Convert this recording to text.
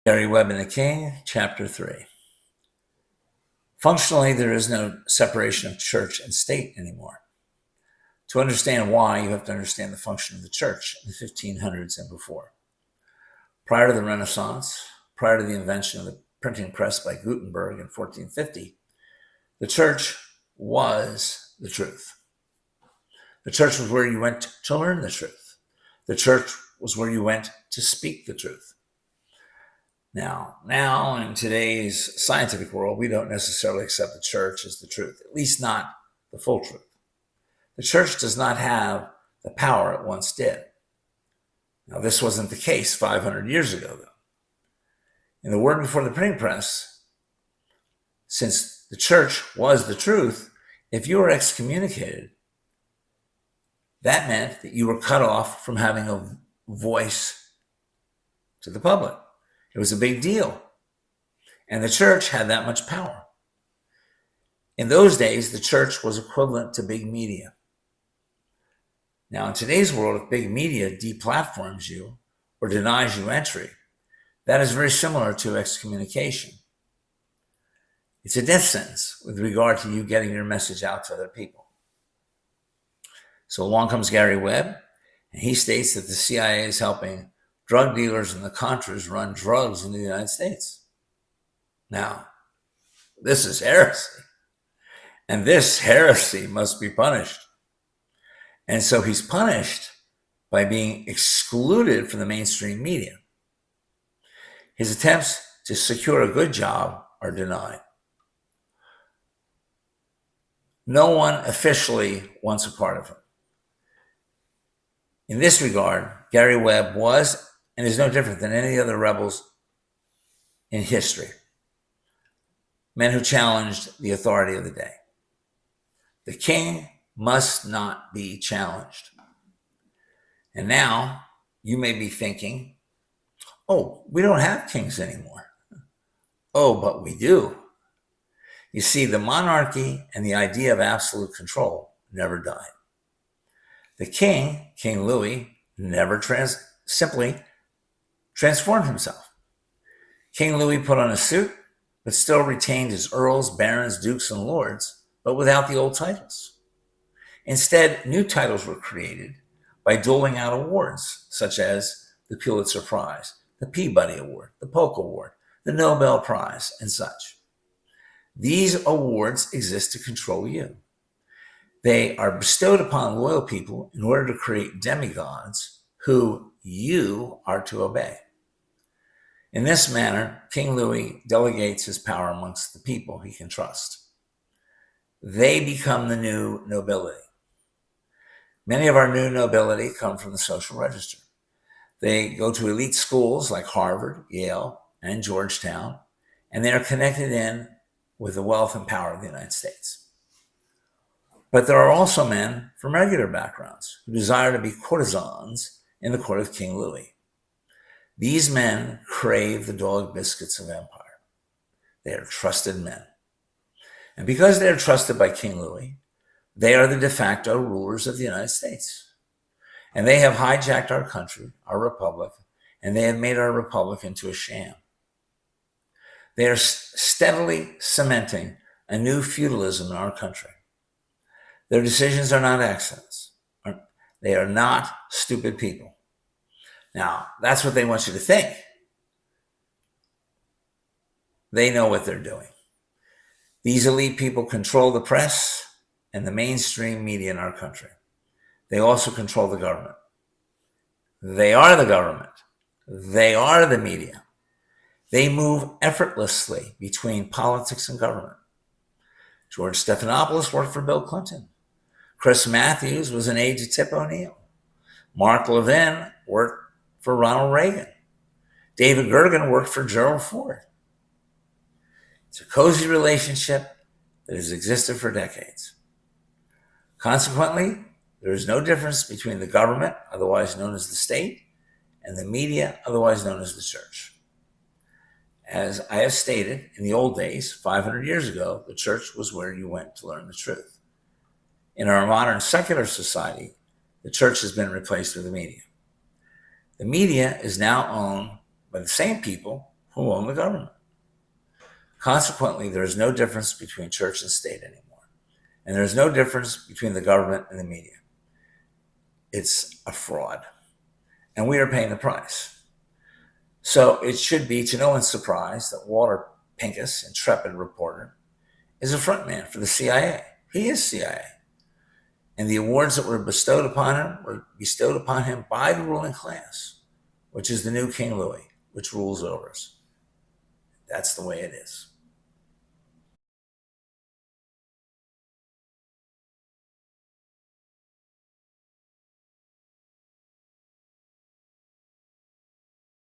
Gary Webb and the King, Chapter 3. Functionally, there is no separation of church and state anymore. To understand why, you have to understand the function of the church in the 1500s and before. Prior to the Renaissance, prior to the invention of the printing press by Gutenberg in 1450, the church was the truth. The church was where you went to learn the truth. The church was where you went to speak the truth. Now, in today's scientific world, we don't necessarily accept the church as the truth, at least not the full truth. The church does not have the power it once did. Now, this wasn't the case 500 years ago, though. In the word before the printing press, since the church was the truth, if you were excommunicated, that meant that you were cut off from having a voice to the public. It was a big deal. And the church had that much power. In those days, the church was equivalent to big media. Now, in today's world, if big media deplatforms you or denies you entry, that is very similar to excommunication. It's a death sentence with regard to you getting your message out to other people. So along comes Gary Webb, and he states that the CIA is helping drug dealers and the Contras run drugs in the United States. Now, this is heresy, and this heresy must be punished. And so he's punished by being excluded from the mainstream media. His attempts to secure a good job are denied. No one officially wants a part of him. In this regard, Gary Webb was and is no different than any other rebels in history. Men who challenged the authority of the day. The king must not be challenged. And now you may be thinking, oh, we don't have kings anymore. Oh, but we do. You see, the monarchy and the idea of absolute control never died. The king, King Louis, never simply transformed himself. King Louis put on a suit, but still retained his earls, barons, dukes, and lords, but without the old titles. Instead, new titles were created by doling out awards, such as the Pulitzer Prize, the Peabody Award, the Polk Award, the Nobel Prize, and such. These awards exist to control you. They are bestowed upon loyal people in order to create demigods who you are to obey. In this manner, King Louis delegates his power amongst the people he can trust. They become the new nobility. Many of our new nobility come from the social register. They go to elite schools like Harvard, Yale, and Georgetown, and they are connected in with the wealth and power of the United States. But there are also men from regular backgrounds who desire to be courtesans in the court of King Louis. These men crave the dog biscuits of empire. They are trusted men. And because they are trusted by King Louis, they are the de facto rulers of the United States. And they have hijacked our country, our republic, and they have made our republic into a sham. They are steadily cementing a new feudalism in our country. Their decisions are not accidents. They are not stupid people. Now, that's what they want you to think. They know what they're doing. These elite people control the press and the mainstream media in our country. They also control the government. They are the government. They are the media. They move effortlessly between politics and government. George Stephanopoulos worked for Bill Clinton. Chris Matthews was an aide to Tip O'Neill. Mark Levin worked for Ronald Reagan. David Gergen worked for Gerald Ford. It's a cozy relationship that has existed for decades. Consequently, there is no difference between the government, otherwise known as the state, and the media, otherwise known as the church. As I have stated, in the old days, 500 years ago, the church was where you went to learn the truth. In our modern secular society, the church has been replaced with the media. The media is now owned by the same people who own the government. Consequently, there is no difference between church and state anymore. And there's no difference between the government and the media. It's a fraud. And we are paying the price. So it should be to no one's surprise that Walter Pincus, intrepid reporter, is a frontman for the CIA. He is CIA. And the awards that were bestowed upon him by the ruling class, which is the new King Louis, which rules over us. That's the way it is.